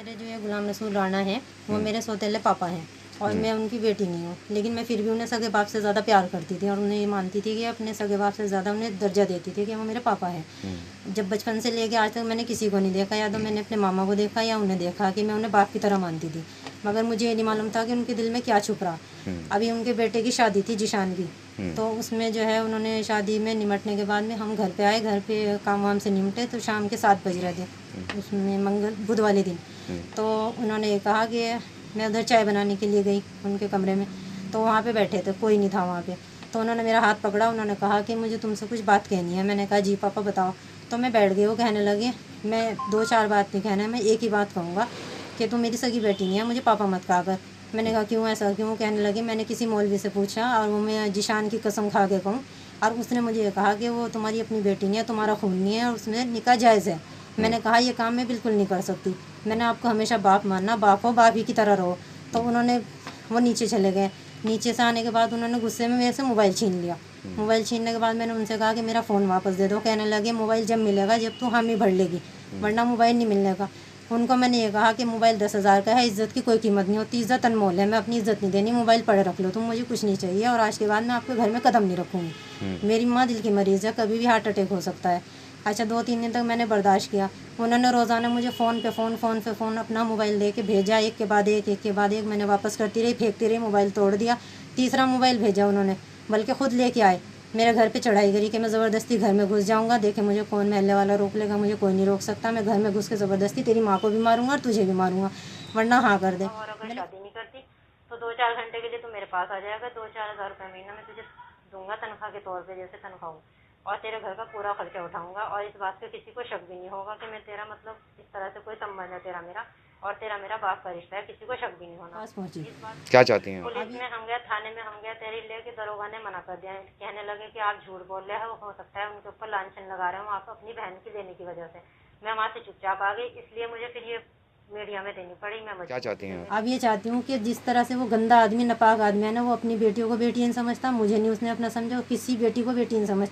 मेरे जो ये गुलाम रसूल राणा है वो मेरे सौतेले पापा हैं और मैं उनकी बेटी नहीं हूँ, लेकिन मैं फिर भी उन्हें सगे बाप से ज़्यादा प्यार करती थी और उन्हें ये मानती थी कि अपने सगे बाप से ज़्यादा उन्हें दर्जा देती थी कि वो मेरे पापा हैं। जब बचपन से लेके आज तक मैंने किसी को नहीं देखा, या तो मैंने अपने मामा को देखा या उन्हें देखा कि मैं उन्हें बाप की तरह मानती थी, मगर मुझे ये नहीं मालूम था कि उनके दिल में क्या छुप रहा। अभी उनके बेटे की शादी थी जिशान की, तो उसमें जो है उन्होंने शादी में निमटने के बाद में हम घर पे आए, घर पे काम वाम से निमटे तो शाम के 7 बज रहे थे, उसमें बुध वाले दिन। तो उन्होंने ये कहा कि मैं उधर चाय बनाने के लिए गई उनके कमरे में, तो वहाँ पे बैठे थे, कोई नहीं था वहाँ पे। तो उन्होंने मेरा हाथ पकड़ा, उन्होंने कहा कि मुझे तुमसे कुछ बात कहनी है। मैंने कहा जी पापा बताओ। तो मैं बैठ गई। वो कहने लगे मैं 2-4 बात नहीं कहना है, मैं एक ही बात कहूँगा कि तुम मेरी सगी बेटी नहीं है, मुझे पापा मत कहा कर। मैंने कहा क्यों ऐसा क्यों? कहने लगे मैंने किसी मौलवी से पूछा और वो मैं जिशान की कसम खा के कहूँ, और उसने मुझे ये कहा कि वो तुम्हारी अपनी बेटी नहीं है, तुम्हारा खून नहीं है और उसमें निकाह जायज़ है। मैंने कहा ये काम मैं बिल्कुल नहीं कर सकती, मैंने आपको हमेशा बाप मानना, बाप हो बाप ही की तरह रहो। तो उन्होंने वो नीचे चले गए। नीचे से आने के बाद उन्होंने गुस्से में मेरे से मोबाइल छीन लिया। मोबाइल छीनने के बाद मैंने उनसे कहा कि मेरा फ़ोन वापस दे दो। कहने लगे मोबाइल जब मिलेगा जब तू हामी भर लेगी, वरना मोबाइल नहीं मिलने का। उनको मैंने ये कहा कि मोबाइल 10,000 का है, इज़्ज़त की कोई कीमत नहीं होती, इज़्ज़त अनमोल है, मैं अपनी इज़्ज़त नहीं देनी, मोबाइल पड़े रख लो तुम, मुझे कुछ नहीं चाहिए और आज के बाद मैं आपके घर में कदम नहीं रखूँगी। मेरी माँ दिल की मरीज़ है, कभी भी हार्ट अटैक हो सकता है। अच्छा 2-3 दिन तक मैंने बर्दाश्त किया। उन्होंने रोज़ाना मुझे फ़ोन पे फ़ोन अपना मोबाइल दे के भेजा, एक के बाद एक। मैंने वापस करती रही, फेंकती रही, मोबाइल तोड़ दिया। तीसरा मोबाइल भेजा उन्होंने, बल्कि ख़ुद लेके आए, मेरे घर पे चढ़ाई करी कि मैं ज़बरदस्ती घर में घुस जाऊंगा, देखे मुझे कौन महल्ले वाला रोक लेगा, मुझे कोई नहीं रोक सकता। मैं घर में घुस के ज़बरदस्ती तेरी माँ को भी मारूंगा और तुझे भी मारूंगा, वरना हाँ कर दे। और अगर शादी नहीं करती तो 2-4 घंटे के लिए तू मेरे पास आ जाएगा, 2-4 हज़ार रुपये महीना मैं तुझे दूंगा तनख्वाह के तौर पे, जैसे तनख्वाह, और तेरे घर का पूरा खर्चा उठाऊंगा। और इस बात पे किसी को शक भी नहीं होगा कि मैं तेरा मतलब इस तरह से कोई संबंध है तेरा मेरा, और तेरा मेरा बाप का रिश्ता है, किसी को शक भी नहीं होना। इस बात क्या चाहती हैं? पुलिस में हम गए, थाने में हम गए, तेरी लेके दरोगा ने मना कर दिया। कहने लगे कि आप झूठ बोल रहे हो सकता है उनके ऊपर लांछन लगा रहे हो आप अपनी बहन की देने की वजह से। मैं वहाँ से चुपचाप आ गई, इसलिए मुझे फिर ये मीडिया में देनी पड़ी। मैं क्या चाहती हैं? अब ये चाहती हूँ कि जिस तरह से वो गंदा आदमी, नापाक आदमी है ना, वो अपनी बेटियों को बेटी नहीं समझता, मुझे नहीं उसने अपना समझा, किसी बेटी को बेटी नहीं समझता।